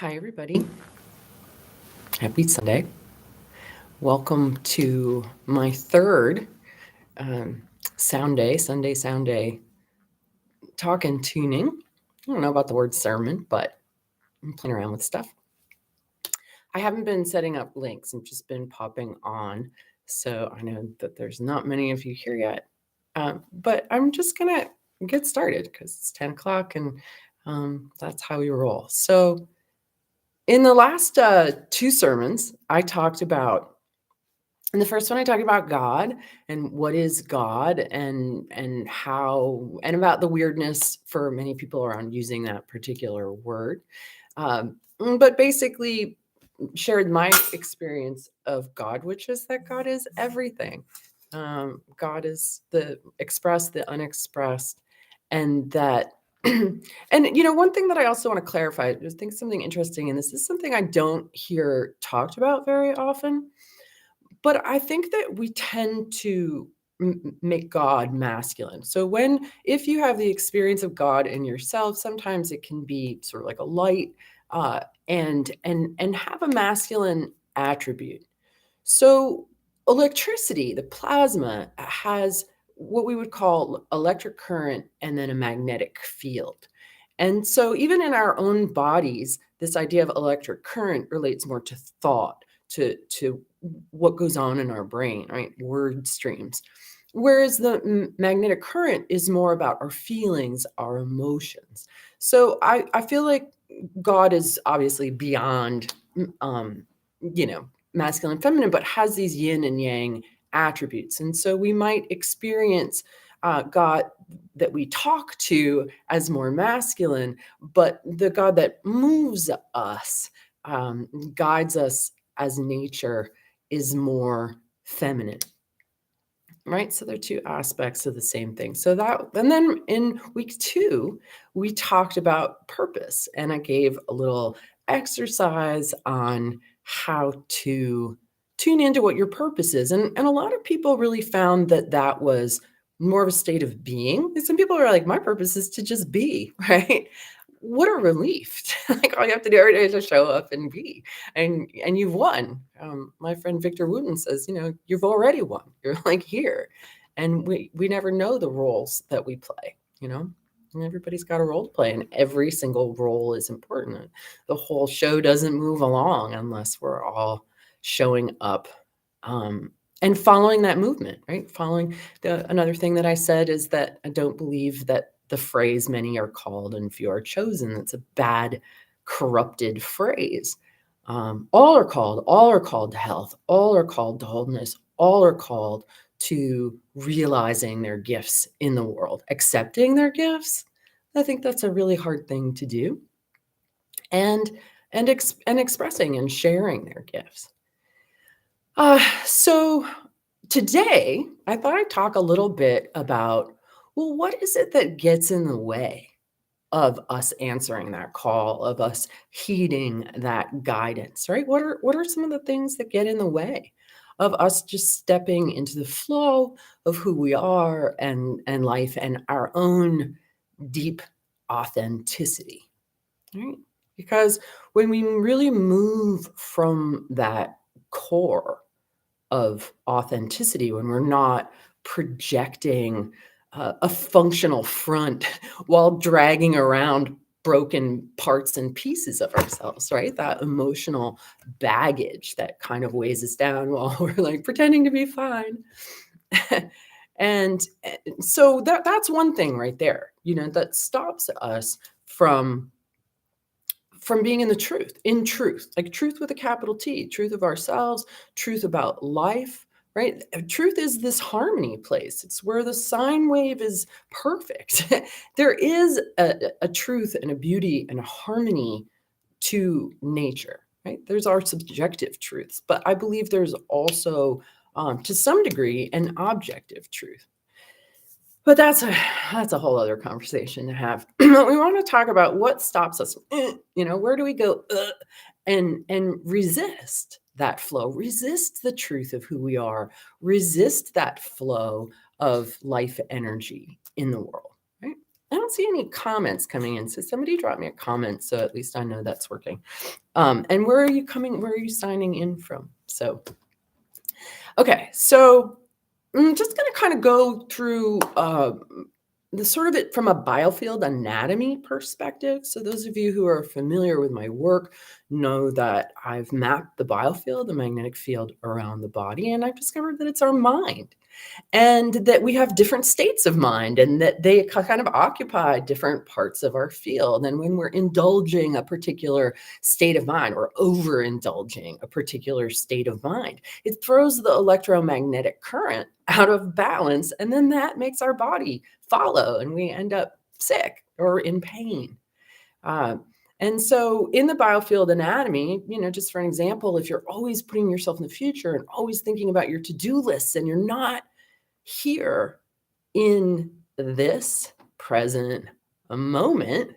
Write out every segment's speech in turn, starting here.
Hi, everybody. Happy Sunday. Welcome to my third Sound Day, Sunday Sound Day talk and tuning. I don't know about the word sermon, but I'm playing around with stuff. I haven't been setting up links, I've just been popping on. So I know that there's not many of you here yet. But I'm just going to get started because it's 10 o'clock and that's how we roll. So in the last two sermons, I talked about in the first one, I talked about God and what is God and how and about the weirdness for many people around using that particular word. But basically shared my experience of God, which is that God is everything. God is the expressed, the unexpressed, and that. And one thing that I also want to clarify, I think something interesting, and this is something I don't hear talked about very often. But I think that we tend to make God masculine. So if you have the experience of God in yourself, sometimes it can be sort of like a light and have a masculine attribute. So electricity, the plasma, has what we would call electric current and then a magnetic field. And so even in our own bodies, this idea of electric current relates more to thought, to what goes on in our brain, right? Word streams. Whereas the magnetic current is more about our feelings, our emotions. So I feel like God is obviously beyond, um, masculine, feminine, but has these yin and yang attributes. And so we might experience God that we talk to as more masculine, but the God that moves us, guides us as nature, is more feminine. Right. So they're two aspects of the same thing. And then in week 2, we talked about purpose, and I gave a little exercise on how to tune into what your purpose is. And a lot of people really found that was more of a state of being. And some people are like, my purpose is to just be, right? What a relief. Like all you have to do every day is just show up and be, and you've won. My friend Victor Wooten says, you've already won. You're like here. And we never know the roles that we play, and everybody's got a role to play, and every single role is important. The whole show doesn't move along unless we're all showing up and following that movement, right? Another thing that I said is that I don't believe that the phrase "many are called and few are chosen," that's a bad, corrupted phrase. All are called to health, all are called to wholeness, all are called to realizing their gifts in the world, accepting their gifts. I think that's a really hard thing to do, and expressing and sharing their gifts. So today, I thought I'd talk a little bit about, well, what is it that gets in the way of us answering that call, of us heeding that guidance, right? What are some of the things that get in the way of us just stepping into the flow of who we are and life and our own deep authenticity, right? Because when we really move from that core of authenticity, when we're not projecting a functional front while dragging around broken parts and pieces of ourselves, right? That emotional baggage that kind of weighs us down while we're like pretending to be fine. and so that's one thing right there, that stops us from being in truth, like truth with a capital T, truth of ourselves, truth about life, right? Truth is this harmony place. It's where the sine wave is perfect. There is a truth and a beauty and a harmony to nature, right? There's our subjective truths, but I believe there's also, to some degree, an objective truth. But that's a whole other conversation to have. We want to talk about what stops us. Where do we go and resist that flow, resist the truth of who we are, resist that flow of life energy in the world, right? I don't see any comments coming in. So somebody drop me a comment so at least I know that's working. And where are you signing in from? So, okay. So I'm just going to kind of go through the sort of it from a biofield anatomy perspective. So those of you who are familiar with my work know that I've mapped the biofield, the magnetic field around the body, and I've discovered that it's our mind and that we have different states of mind and that they kind of occupy different parts of our field. And when we're indulging a particular state of mind or overindulging a particular state of mind, it throws the electromagnetic current out of balance. And then that makes our body follow and we end up sick or in pain. And so in the biofield anatomy, just for an example, if you're always putting yourself in the future and always thinking about your to-do lists and you're not here in this present moment,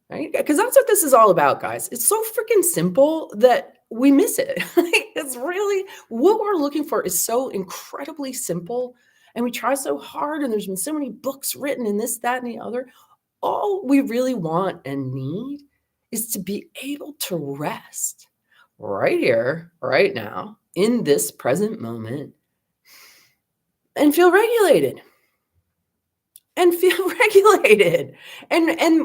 right? Because that's what this is all about, guys. It's so freaking simple that we miss it. It's really what we're looking for is so incredibly simple. And we try so hard, and there's been so many books written in this, that, and the other. All we really want and need is to be able to rest right here, right now, in this present moment and feel regulated. And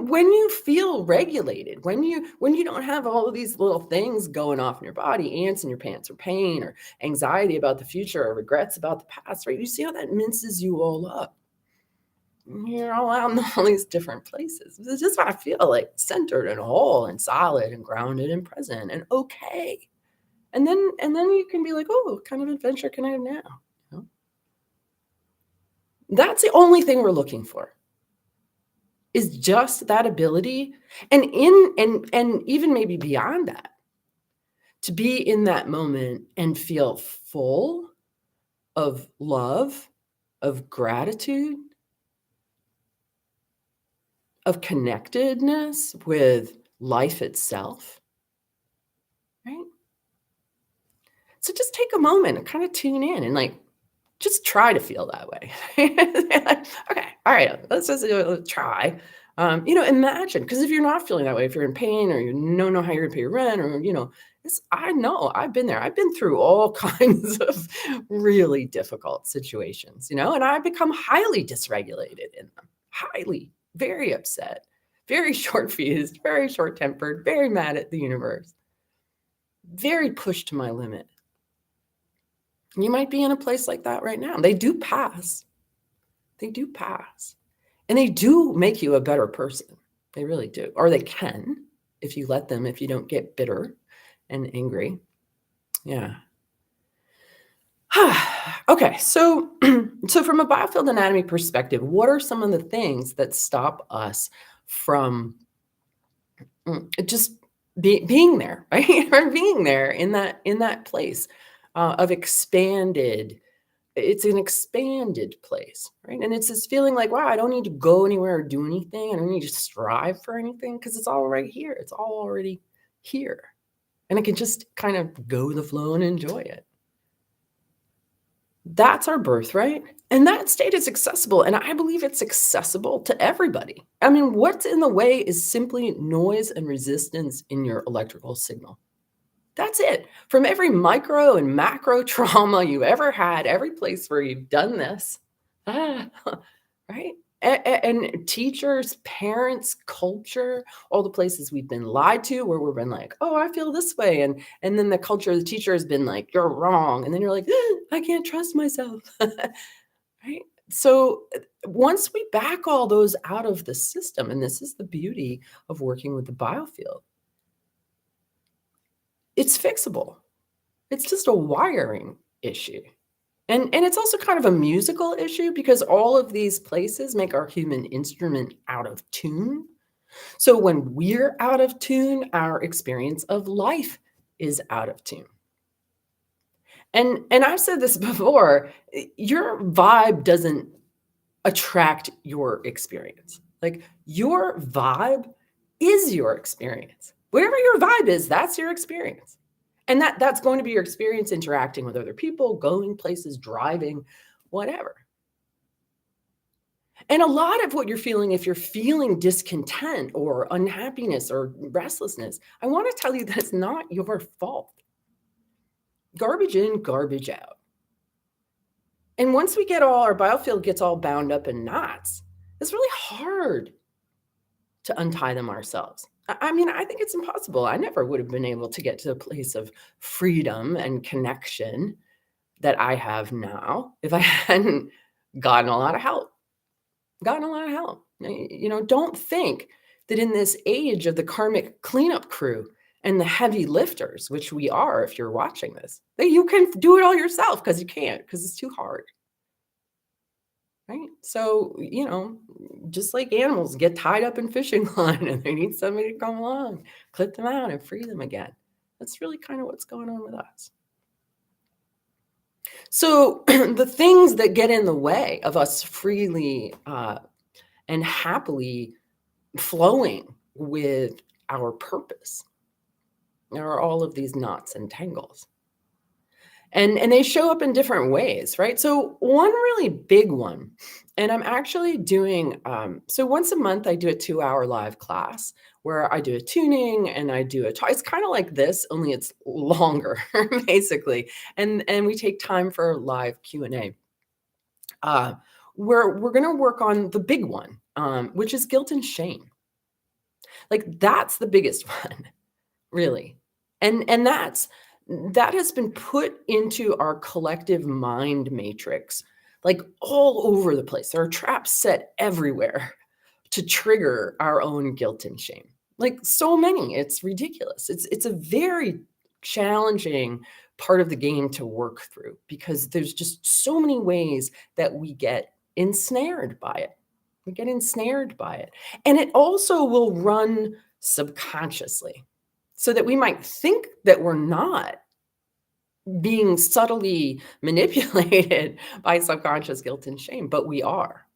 when you feel regulated, when you don't have all of these little things going off in your body, ants in your pants or pain or anxiety about the future or regrets about the past, right? You see how that minces you all up. You're all out in all these different places. You just want to feel like centered and whole and solid and grounded and present and okay. And then you can be like, oh, what kind of adventure can I have now? That's the only thing we're looking for, is just that ability. And even maybe beyond that, to be in that moment and feel full of love, of gratitude, of connectedness with life itself, right? So just take a moment and kind of tune in and just try to feel that way. Okay, all right, let's just try. Imagine, because if you're not feeling that way, if you're in pain or you don't know how you're gonna pay your rent, or I know I've been there. I've been through all kinds of really difficult situations, and I've become highly dysregulated in them, highly, very upset, very short-fused, very short-tempered, very mad at the universe, very pushed to my limit. You might be in a place like that right now. They do pass. They do pass. And they do make you a better person. They really do. Or they can, if you let them, if you don't get bitter and angry. Yeah. Okay. So from a biofield anatomy perspective, what are some of the things that stop us from just being there, right? From being there in that place of expanded. It's an expanded place, right? And it's this feeling like, wow, I don't need to go anywhere or do anything. I don't need to strive for anything because it's all right here. It's all already here. And I can just kind of go with the flow and enjoy it. That's our birthright. And that state is accessible. And I believe it's accessible to everybody. I mean, what's in the way is simply noise and resistance in your electrical signal. That's it. From every micro and macro trauma you ever had, every place where you've done this, right? And teachers, parents, culture, all the places we've been lied to, where we've been like, oh, I feel this way. And then the culture, the teacher has been like, you're wrong. And then you're like, I can't trust myself. Right? So once we back all those out of the system, and this is the beauty of working with the biofield, it's fixable. It's just a wiring issue. And it's also kind of a musical issue because all of these places make our human instrument out of tune. So when we're out of tune, our experience of life is out of tune. And I've said this before, your vibe doesn't attract your experience. Like your vibe is your experience. Whatever your vibe is, that's your experience. And that's going to be your experience interacting with other people, going places, driving, whatever. And a lot of what you're feeling, if you're feeling discontent or unhappiness or restlessness, I want to tell you that it's not your fault. Garbage in, garbage out. And once we get our biofield gets all bound up in knots, it's really hard to untie them ourselves. I mean, I think it's impossible. I never would have been able to get to a place of freedom and connection that I have now if I hadn't gotten a lot of help. Don't think that in this age of the karmic cleanup crew and the heavy lifters, which we are if you're watching this, that you can do it all yourself, because you can't, because it's too hard. Right? So, just like animals get tied up in fishing line and they need somebody to come along, clip them out and free them again. That's really kind of what's going on with us. So the things that get in the way of us freely and happily flowing with our purpose are all of these knots and tangles. And they show up in different ways, right? So one really big one, and I'm actually doing, so once a month I do a 2-hour live class where I do a tuning and I do a talk. It's kind of like this, only it's longer, basically. And we take time for live Q&A. We're going to work on the big one, which is guilt and shame. Like, that's the biggest one, really. And that has been put into our collective mind matrix, like all over the place. There are traps set everywhere to trigger our own guilt and shame. Like, so many, it's ridiculous. It's a very challenging part of the game to work through, because there's just so many ways that we get ensnared by it. And it also will run subconsciously, so that we might think that we're not being subtly manipulated by subconscious guilt and shame, but we are.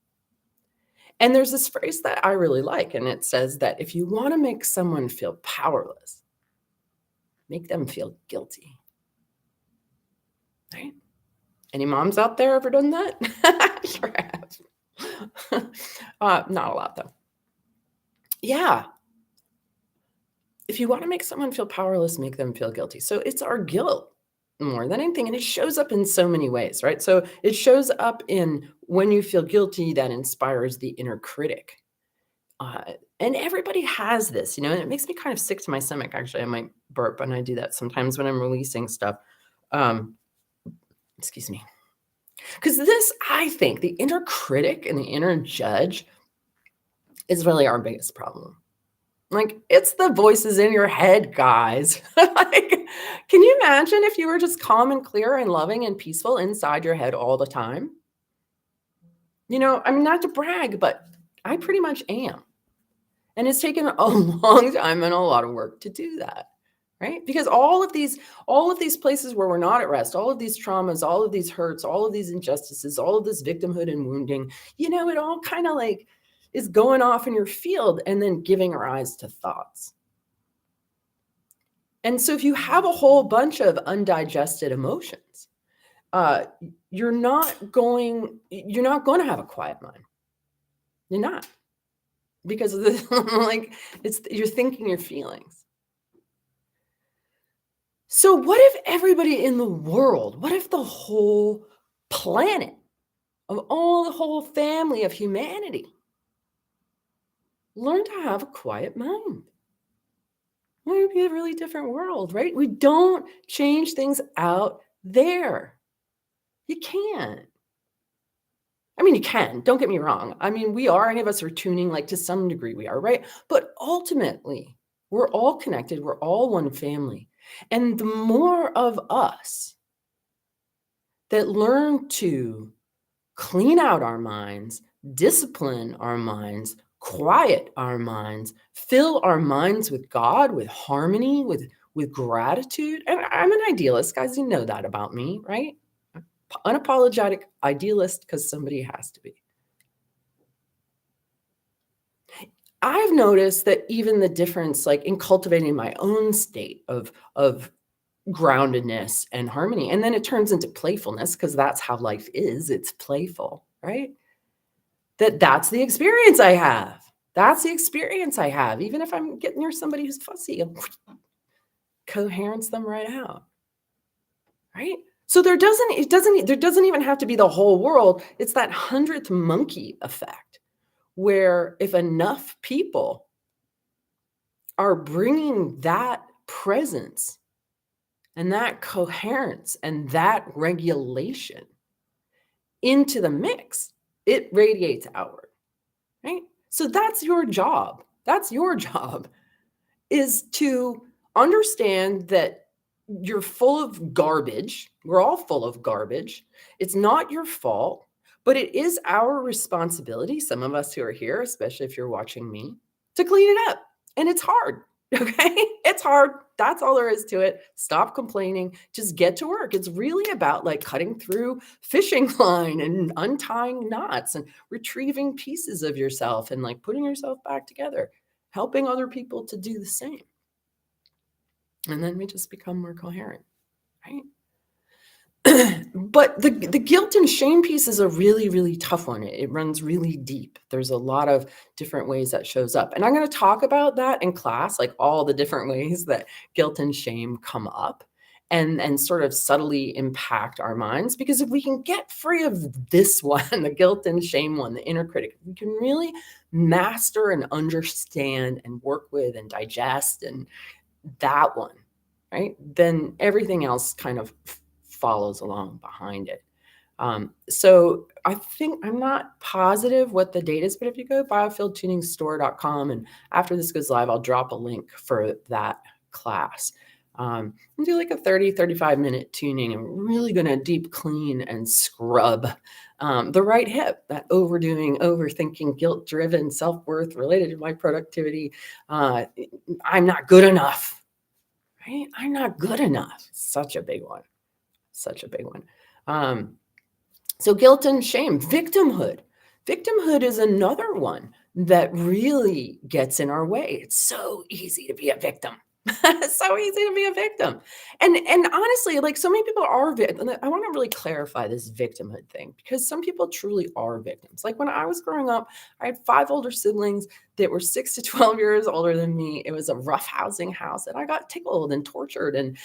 And there's this phrase that I really like, and it says that if you want to make someone feel powerless, make them feel guilty. Right? Any moms out there ever done that? Sure have. Not a lot, though. Yeah. If you want to make someone feel powerless, make them feel guilty. So it's our guilt more than anything. And it shows up in so many ways, right? So it shows up in when you feel guilty, that inspires the inner critic. And everybody has this, and it makes me kind of sick to my stomach. Actually, I might burp, and I do that sometimes when I'm releasing stuff. Excuse me. Because this, I think, the inner critic and the inner judge is really our biggest problem. Like, it's the voices in your head, guys. Like, can you imagine if you were just calm and clear and loving and peaceful inside your head all the time? I mean, not to brag, but I pretty much am. And it's taken a long time and a lot of work to do that, right? Because all of these places where we're not at rest, all of these traumas, all of these hurts, all of these injustices, all of this victimhood and wounding, it all kind of like is going off in your field and then giving rise to thoughts. And so if you have a whole bunch of undigested emotions, you're not going to have a quiet mind. You're not. Because of this, like, you're thinking your feelings. So what if everybody in the world, what if the whole planet, of all the whole family of humanity, learned to have a quiet mind? It would be a really different world, right? We don't change things out there. You can't. I mean, you can, don't get me wrong. I mean, any of us are tuning, like, to some degree we are, right? But ultimately, we're all connected. We're all one family. And the more of us that learn to clean out our minds, discipline our minds, quiet our minds, fill our minds with God, with harmony, with gratitude. And I'm an idealist, guys. You know that about me, right? Unapologetic idealist, because somebody has to be. I've noticed that even the difference, like, in cultivating my own state of groundedness and harmony, and then it turns into playfulness, because that's how life is. It's playful, right? that's the experience I have. That's the experience I have. Even if I'm getting near somebody who's fussy, I'll coherence them right out. Right? So there doesn't even have to be the whole world. It's that 100th monkey effect, where if enough people are bringing that presence and that coherence and that regulation into the mix, it radiates outward, right? So that's your job. That's your job, is to understand that you're full of garbage. We're all full of garbage. It's not your fault, but it is our responsibility, some of us who are here, especially if you're watching me, to clean it up. And it's hard. Okay? It's hard. That's all there is to it. Stop complaining. Just get to work. It's really about like cutting through fishing line and untying knots and retrieving pieces of yourself and like putting yourself back together, helping other people to do the same. And then we just become more coherent, right? But the guilt and shame piece is a really, really tough one. It runs really deep. There's a lot of different ways that shows up. And I'm going to talk about that in class, like all the different ways that guilt and shame come up and sort of subtly impact our minds. Because if we can get free of this one, the guilt and shame one, the inner critic, we can really master and understand and work with and digest and that one, right? Then everything else kind of follows along behind it. So I think, I'm not positive what the date is, but if you go biofieldtuningstore.com, and after this goes live, I'll drop a link for that class. And do like a 35 minute tuning. I'm really going to deep clean and scrub the right hip, that overdoing, overthinking, guilt driven, self-worth related to my productivity. I'm not good enough, right? I'm not good enough. Such a big one. Such a big one. So guilt and shame, victimhood. Victimhood is another one that really gets in our way. It's so easy to be a victim. It's so easy to be a victim. And honestly, like so many people are, I want to really clarify this victimhood thing, because some people truly are victims. Like when I was growing up, I had 5 older siblings that were 6 to 12 years older than me. It was a rough housing house, and I got tickled and tortured and,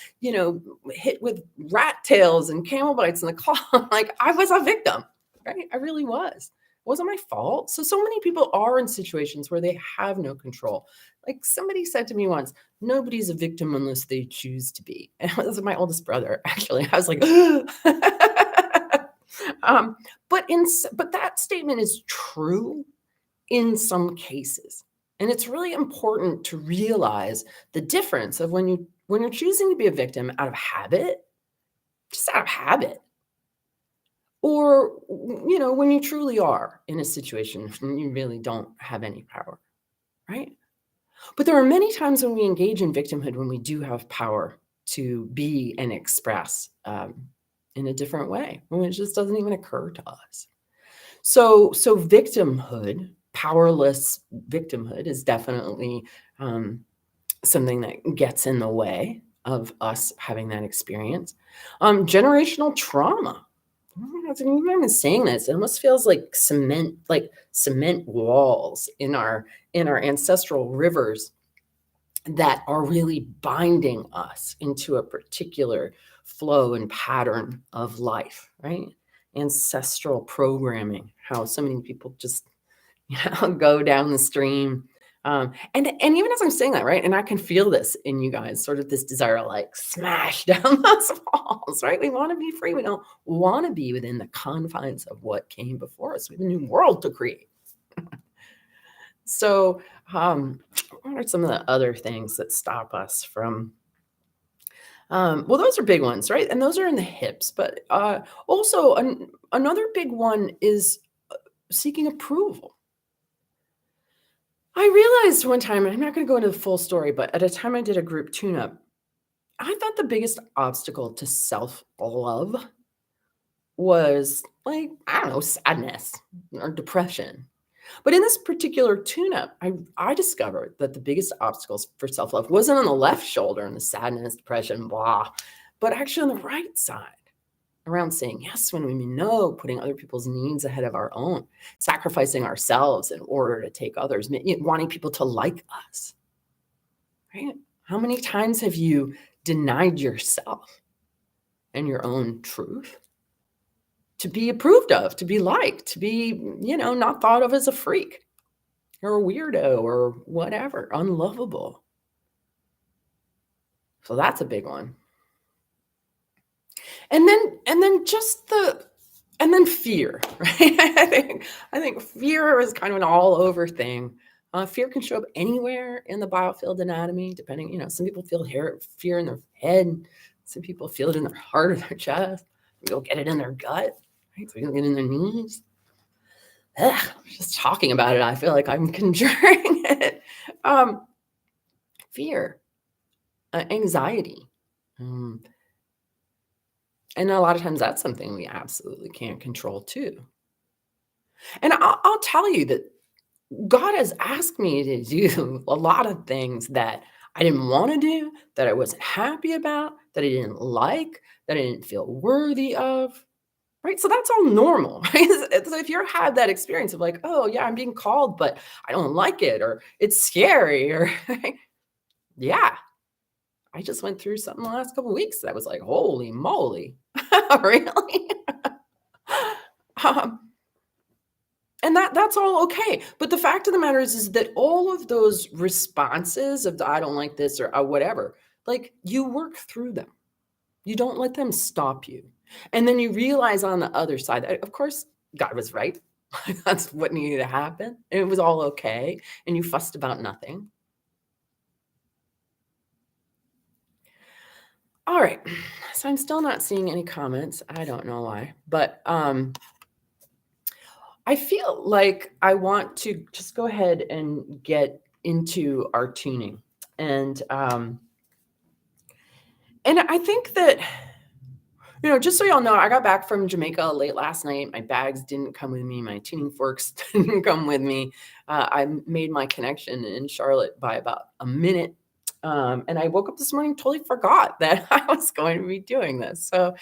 hit with rat tails and camel bites in the claw. Like I was a victim, right? I really was. It wasn't my fault. So many people are in situations where they have no control. Like somebody said to me once, nobody's a victim unless they choose to be. And this is my oldest brother, actually. I was like, but that statement is true in some cases. And it's really important to realize the difference of when you're choosing to be a victim out of habit, just out of habit, or when you truly are in a situation and you really don't have any power, right? But there are many times when we engage in victimhood when we do have power to be and express in a different way, when it just doesn't even occur to us. So victimhood, powerless victimhood, is definitely something that gets in the way of us having that experience. Generational trauma. Even I'm saying this, it almost feels like cement walls in our ancestral rivers that are really binding us into a particular flow and pattern of life, right? Ancestral programming, how so many people just go down the stream. And even as I'm saying that, right, and I can feel this in you guys, sort of this desire to like smash down those walls, right? We want to be free. We don't want to be within the confines of what came before us. We have a new world to create. So what are some of the other things that stop us from, well, those are big ones, right? And those are in the hips. But also another big one is seeking approval. I realized one time, and I'm not going to go into the full story, but at a time I did a group tune-up, I thought the biggest obstacle to self-love was like, I don't know, sadness or depression. But in this particular tune-up, I discovered that the biggest obstacles for self-love wasn't on the left shoulder and the sadness, depression, blah, but actually on the right side, around saying yes when we mean no, putting other people's needs ahead of our own, sacrificing ourselves in order to take others, wanting people to like us, right? How many times have you denied yourself and your own truth to be approved of, to be liked, to be, not thought of as a freak or a weirdo or whatever, unlovable? So that's a big one. And then fear, right? I think fear is kind of an all over thing. Fear can show up anywhere in the Biofield anatomy, depending, some people feel fear in their head. Some people feel it in their heart or their chest. Some people get it in their gut, right? Some people get it in their knees. Just talking about it, I feel like I'm conjuring it. Fear, anxiety. And a lot of times that's something we absolutely can't control too. And I'll tell you that God has asked me to do a lot of things that I didn't want to do, that I wasn't happy about, that I didn't like, that I didn't feel worthy of. Right. So that's all normal. Right? So if you had that experience of like, oh, yeah, I'm being called, but I don't like it, or it's scary, or yeah, I just went through something the last couple of weeks that was like, holy moly, really? um, and that's all okay. But the fact of the matter is that all of those responses of the, I don't like this or whatever, like you work through them. You don't let them stop you. And then you realize on the other side, of course, God was right. That's what needed to happen. And it was all okay. And you fussed about nothing. All right. So I'm still not seeing any comments. I don't know why. But I feel like I want to just go ahead and get into our tuning. And I think that, just so y'all know, I got back from Jamaica late last night. My bags didn't come with me. My tuning forks didn't come with me. I made my connection in Charlotte by about a minute. And I woke up this morning, totally forgot that I was going to be doing this. So,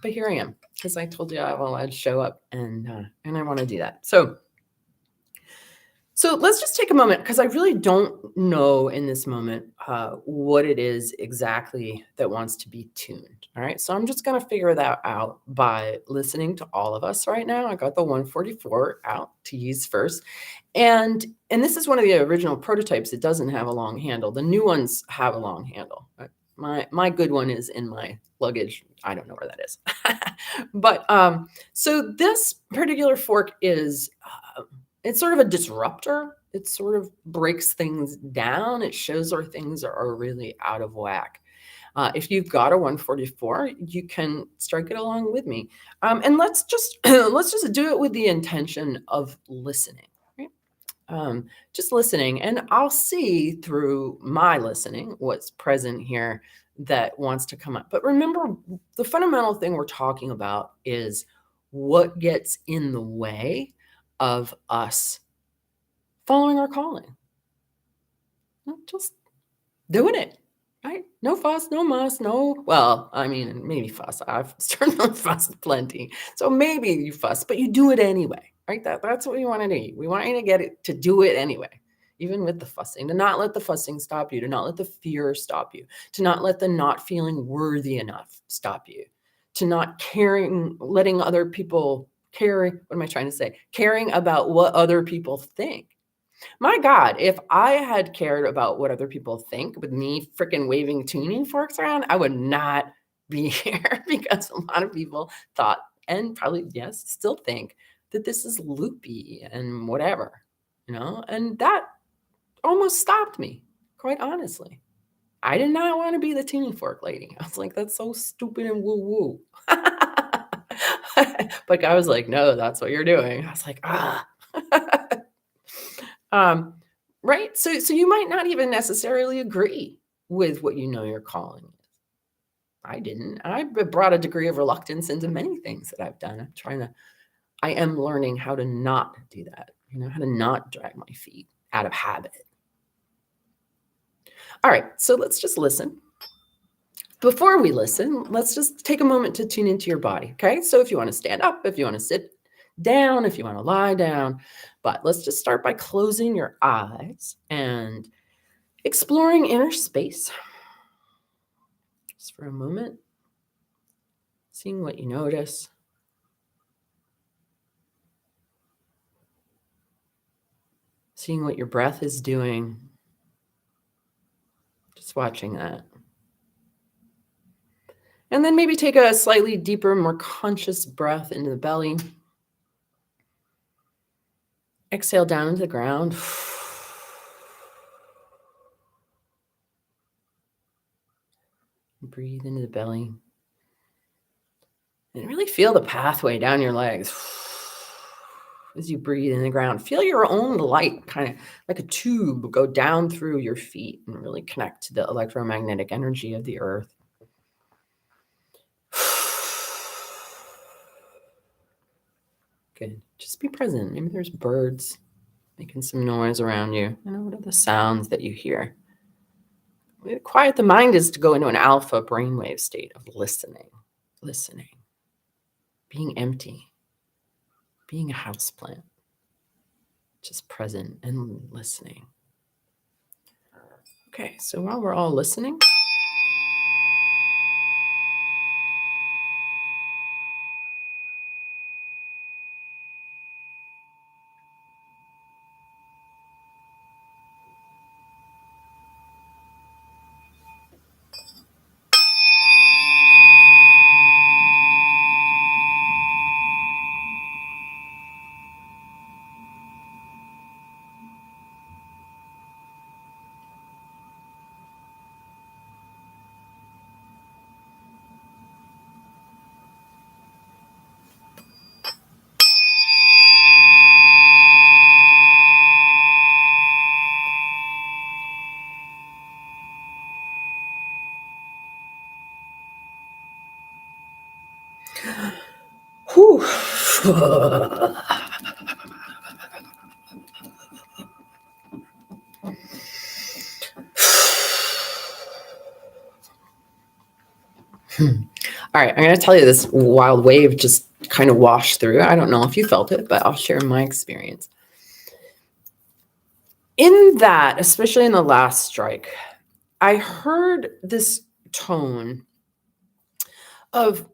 but here I am, because I told you I'd show up and I want to do that. So let's just take a moment, because I really don't know in this moment what it is exactly that wants to be tuned. All right. So I'm just going to figure that out by listening to all of us right now. I got the 144 out to use first. And this is one of the original prototypes. It doesn't have a long handle. The new ones have a long handle. My good one is in my luggage. I don't know where that is. But so this particular fork is it's sort of a disruptor. It sort of breaks things down. It shows where things are really out of whack. If you've got a 144, you can strike it along with me. And let's just do it with the intention of listening. Right? Just listening, and I'll see through my listening what's present here that wants to come up. But remember, the fundamental thing we're talking about is what gets in the way of us following our calling. Just doing it, right? No fuss, no muss, well, I mean, maybe fuss. I've certainly fussed plenty. So maybe you fuss, but you do it anyway, right? That's what we want to do. We want you to get it, to do it anyway, even with the fussing, to not let the fussing stop you, to not let the fear stop you, to not let the not feeling worthy enough stop you, to not letting other people caring about what other people think. My God, if I had cared about what other people think with me freaking waving tuning forks around, I would not be here, because a lot of people thought, and probably, yes, still think, that this is loopy and whatever, and that almost stopped me, quite honestly. I did not want to be the tuning fork lady. I was like, that's so stupid and woo-woo. But I was like, no, that's what you're doing. I was like, right. So you might not even necessarily agree with what your calling is. I didn't. I brought a degree of reluctance into many things that I've done. I am learning how to not do that, how to not drag my feet out of habit. All right. So let's just listen. Before we listen, let's just take a moment to tune into your body. Okay. So if you want to stand up, if you want to sit down, if you want to lie down, but let's just start by closing your eyes and exploring inner space. Just for a moment, seeing what you notice. Seeing what your breath is doing. Just watching that. And then maybe take a slightly deeper, more conscious breath into the belly. Exhale down into the ground. Breathe into the belly. And really feel the pathway down your legs as you breathe in the ground. Feel your own light, kind of like a tube, go down through your feet and really connect to the electromagnetic energy of the earth. Good. Just be present. Maybe there's birds making some noise around you. What are the sounds that you hear? Quiet the mind is to go into an alpha brainwave state of listening, being empty, being a houseplant, just present and listening. Okay, so while we're all listening, whew. All right, I'm going to tell you this wild wave just kind of washed through. I don't know if you felt it, but I'll share my experience. In that, especially in the last strike, I heard this tone of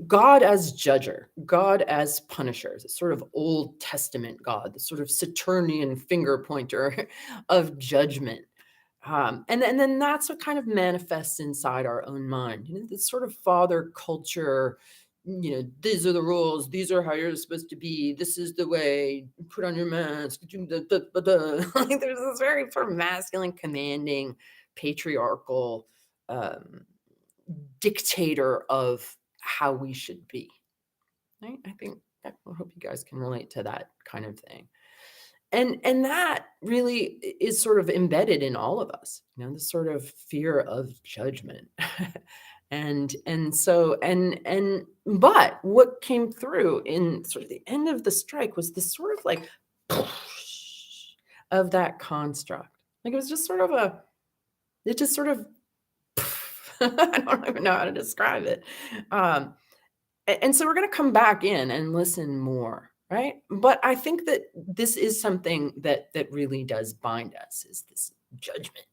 God as judger, God as punisher, the sort of Old Testament God, the sort of Saturnian finger pointer of judgment. And then that's what kind of manifests inside our own mind. This sort of father culture, these are the rules, these are how you're supposed to be, this is the way, put on your mask. Like there's this very sort of masculine, commanding, patriarchal dictator of how we should be. Right? I hope you guys can relate to that kind of thing. And that really is sort of embedded in all of us, this sort of fear of judgment. But what came through in sort of the end of the strike was this sort of like of that construct. Like it was just sort of I don't even know how to describe it. And so we're going to come back in and listen more, right? But I think that this is something that really does bind us, is this judgment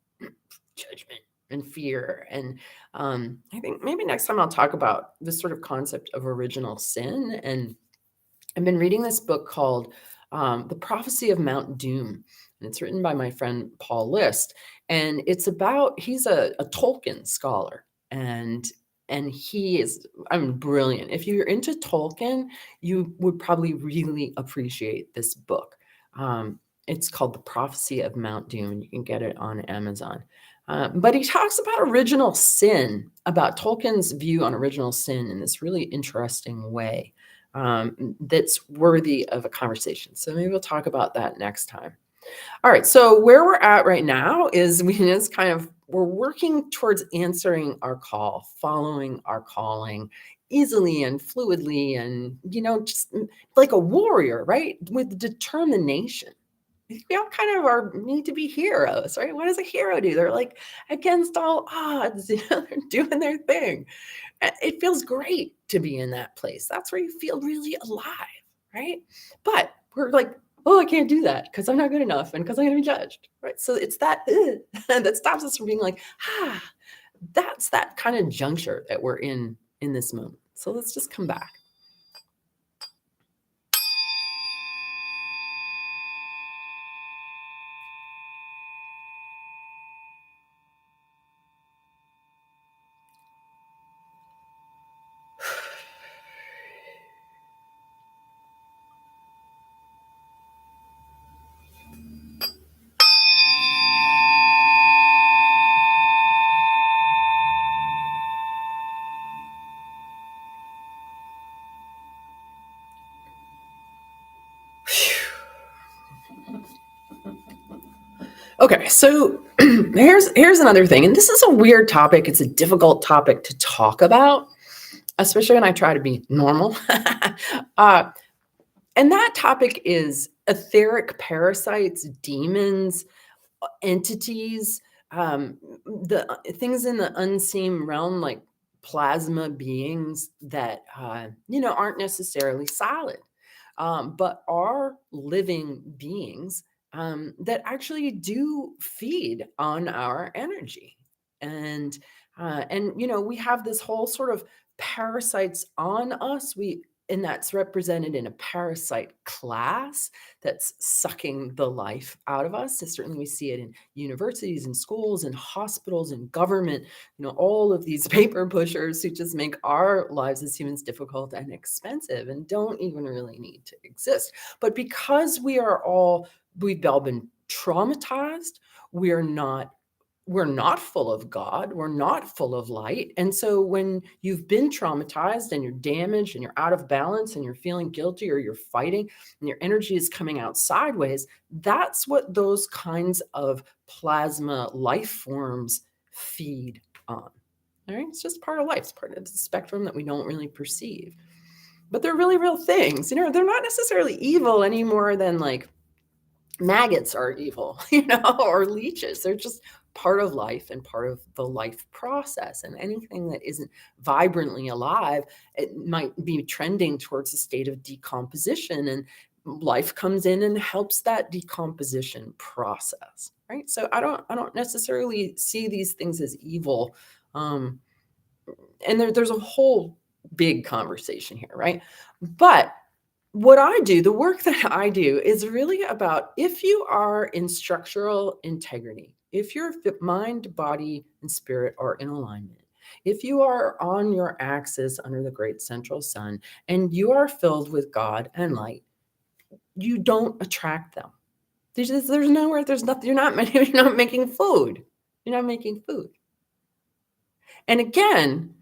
and fear. And I think maybe next time I'll talk about this sort of concept of original sin. And I've been reading this book called The Prophecy of Mount Doom. And it's written by my friend Paul List. And it's about, he's a Tolkien scholar. And he is, brilliant. If you're into Tolkien, you would probably really appreciate this book. It's called The Prophecy of Mount Doom. You can get it on Amazon. But he talks about original sin, about Tolkien's view on original sin in this really interesting way that's worthy of a conversation. So maybe we'll talk about that next time. All right. So where we're at right now is we're working towards answering our call, following our calling easily and fluidly and, just like a warrior, right? With determination. We all kind of need to be heroes, right? What does a hero do? They're like against all odds, they're doing their thing. It feels great to be in that place. That's where you feel really alive, right? But we're like, oh, I can't do that because I'm not good enough and because I'm going to be judged, right? So it's that that stops us from being like, that's that kind of juncture that we're in this moment. So let's just come back. Okay, so here's another thing, and this is a weird topic. It's a difficult topic to talk about, especially when I try to be normal. And that topic is etheric parasites, demons, entities, the things in the unseen realm, like plasma beings that aren't necessarily solid, but are living beings that actually do feed on our energy. And we have this whole sort of parasites on us. And that's represented in a parasite class that's sucking the life out of us. And certainly we see it in universities and schools and hospitals and government, all of these paper pushers who just make our lives as humans difficult and expensive and don't even really need to exist. But because we've all been traumatized, we're not full of God. We're not full of light. And so when you've been traumatized and you're damaged and you're out of balance and you're feeling guilty or you're fighting and your energy is coming out sideways, that's what those kinds of plasma life forms feed on. All right. It's just part of life. It's part of the spectrum that we don't really perceive. But they're really real things. They're not necessarily evil any more than like maggots are evil, or leeches. They're just part of life and part of the life process. And anything that isn't vibrantly alive, it might be trending towards a state of decomposition. And life comes in and helps that decomposition process, right? So I don't necessarily see these things as evil. And there's a whole big conversation here, right? But what I do, the work that I do is really about if you are in structural integrity, if your mind, body, and spirit are in alignment, if you are on your axis under the great central sun, and you are filled with God and light, you don't attract them. There's nowhere, there's nothing, you're not making food. You're not making food. And again,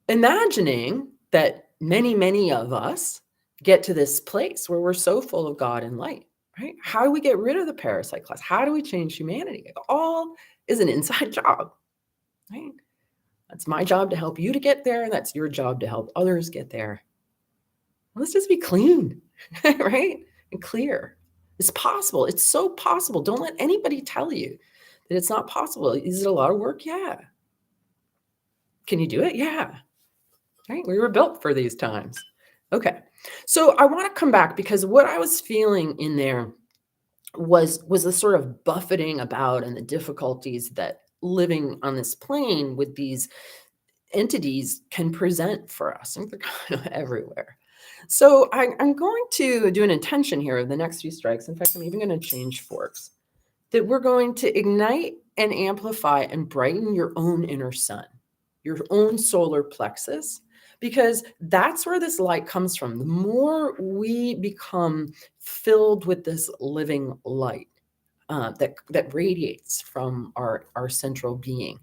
imagining that many of us get to this place where we're so full of God and light, right? How do we get rid of the parasite class? How do we change humanity? It all is an inside job, right? That's my job to help you to get there. That's your job to help others get there. Let's just be clean, right? And clear. It's possible. It's so possible. Don't let anybody tell you that it's not possible. Is it a lot of work? Yeah. Can you do it? Yeah. Right? We were built for these times. Okay. So I want to come back because what I was feeling in there was the sort of buffeting about and the difficulties that living on this plane with these entities can present for us. And they're kind of everywhere. So I'm going to do an intention here of the next few strikes. In fact, I'm even going to change forks. That we're going to ignite and amplify and brighten your own inner sun, your own solar plexus, because that's where this light comes from. The more we become filled with this living light that radiates from our central being,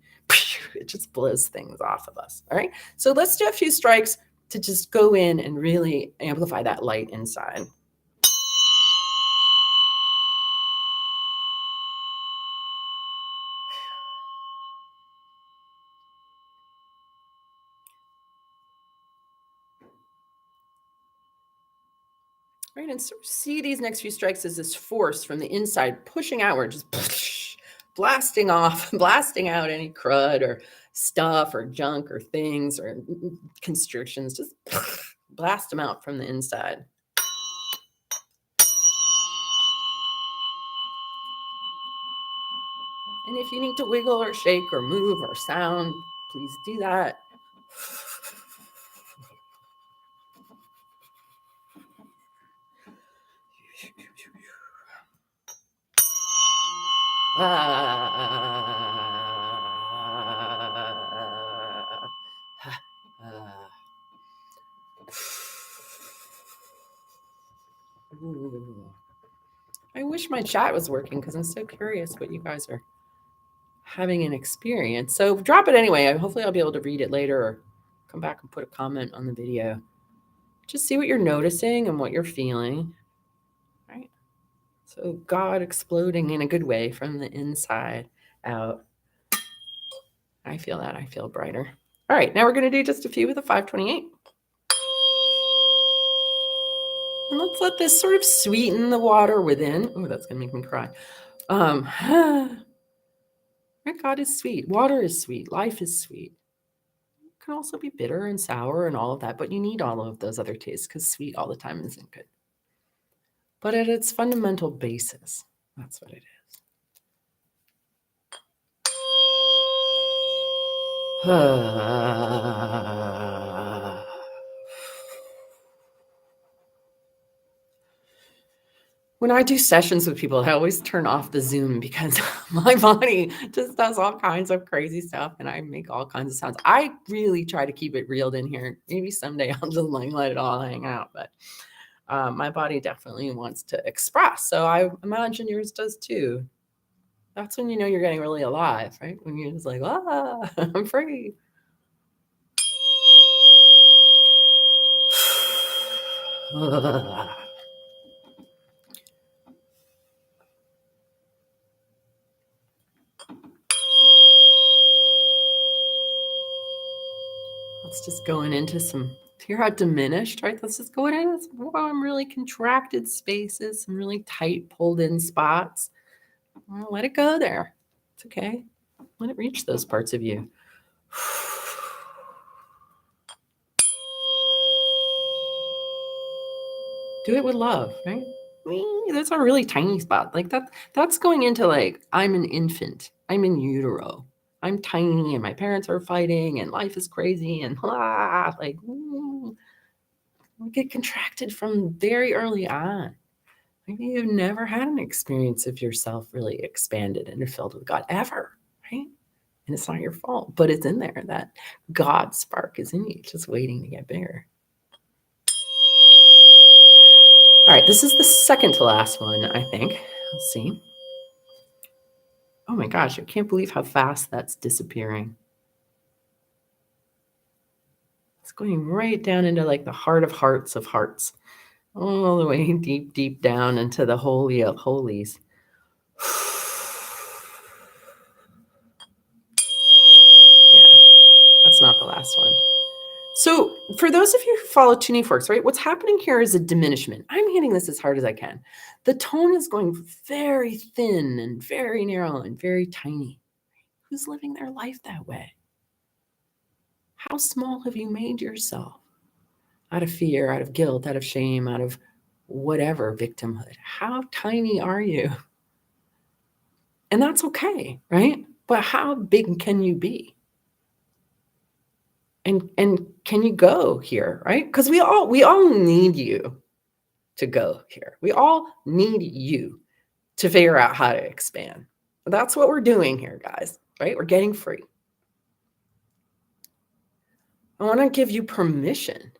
it just blows things off of us. All right. So let's do a few strikes to just go in and really amplify that light inside. right? And so see these next few strikes as this force from the inside pushing outward, just blasting off, blasting out any crud or stuff or junk or things or constrictions, just blast them out from the inside. And if you need to wiggle or shake or move or sound, please do that. I wish my chat was working because I'm so curious what you guys are having an experience. So drop it anyway. Hopefully I'll be able to read it later or come back and put a comment on the video. Just see what you're noticing and what you're feeling. Right? So God exploding in a good way from the inside out. I feel that. I feel brighter. All right, now we're going to do just a few with the 528. And let's let this sort of sweeten the water within. Oh, that's going to make me cry. God is sweet. Water is sweet. Life is sweet. It can also be bitter and sour and all of that, but you need all of those other tastes because sweet all the time isn't good. But at its fundamental basis, that's what it is. When I do sessions with people, I always turn off the Zoom because my body just does all kinds of crazy stuff and I make all kinds of sounds. I really try to keep it reeled in here. Maybe someday I'll just let it all hang out, but my body definitely wants to express. So I imagine yours does too. That's when you know you're getting really alive, right? When you're just like, I'm free. Let's just going into some, hear how diminished, right? Let's just go into some really contracted spaces, some really tight pulled in spots. Well, let it go there. It's okay. Let it reach those parts of you. Do it with love, right? That's a really tiny spot. Like that's going into like, I'm an infant. I'm in utero. I'm tiny and my parents are fighting and life is crazy and like we get contracted from very early on. Maybe you've never had an experience of yourself really expanded and filled with God ever, right? And it's not your fault, but it's in there. That God spark is in you, just waiting to get bigger. All right, this is the second to last one, I think. Let's see. Oh my gosh, I can't believe how fast that's disappearing. It's going right down into like the heart of hearts, all the way deep, deep down into the holy of holies. Yeah, that's not the last one. So for those of you who follow tuning forks, right, what's happening here is a diminishment. I'm hitting this as hard as I can. The tone is going very thin and very narrow and very tiny. Who's living their life that way? How small have you made yourself? Out of fear, out of guilt, out of shame, out of whatever victimhood. How tiny are you? And that's okay, right? But how big can you be? And can you go here, right? Because we all need you to go here. We all need you to figure out how to expand. That's what we're doing here, guys, right? We're getting free. I want to give you permission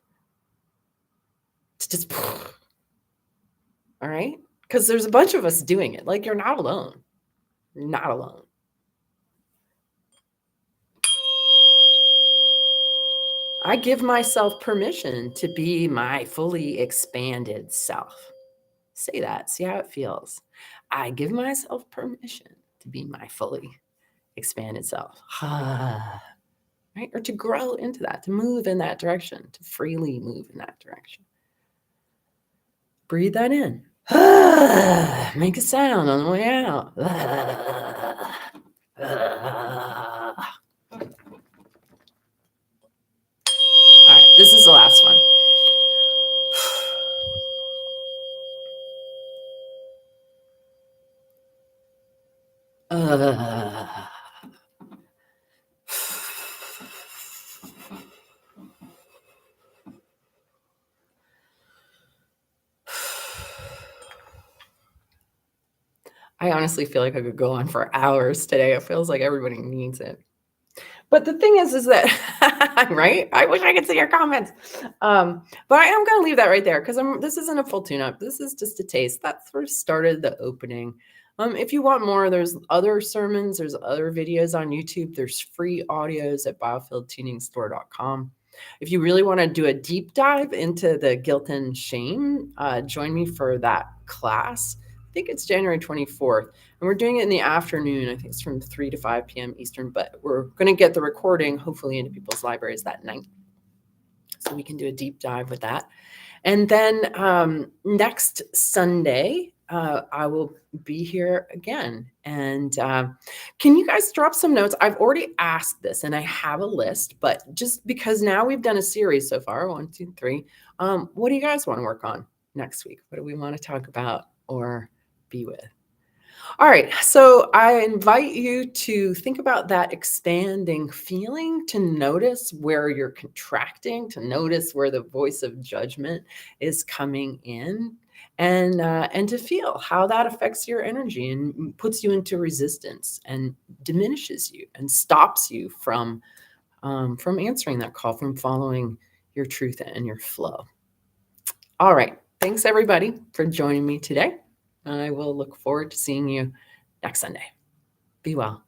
to just, all right? Because there's a bunch of us doing it. Like, you're not alone. You're not alone. I give myself permission to be my fully expanded self. Say that. See how it feels. I give myself permission to be my fully expanded self. Right? Or to grow into that, to move in that direction, to freely move in that direction. Breathe that in. Make a sound on the way out. All right, this is the last one. I honestly feel like I could go on for hours today. It feels like everybody needs it. But the thing is that, right? I wish I could see your comments. But I am going to leave that right there because this isn't a full tune-up. This is just a taste. That sort of started the opening. If you want more, there's other sermons. There's other videos on YouTube. There's free audios at biofieldtuningstore.com. If you really want to do a deep dive into the guilt and shame, join me for that class. I think it's January 24th. And we're doing it in the afternoon. I think it's from 3 to 5 p.m. Eastern, but we're going to get the recording hopefully into people's libraries that night. So we can do a deep dive with that. And then next Sunday, I will be here again. And can you guys drop some notes? I've already asked this and I have a list, but just because now we've done a series so far, 1, 2, 3. What do you guys want to work on next week? What do we want to talk about or be with? All right, so I invite you to think about that expanding feeling, to notice where you're contracting, to notice where the voice of judgment is coming in, and to feel how that affects your energy and puts you into resistance and diminishes you and stops you from answering that call, from following your truth and your flow. All right, thanks everybody for joining me today. I will look forward to seeing you next Sunday. Be well.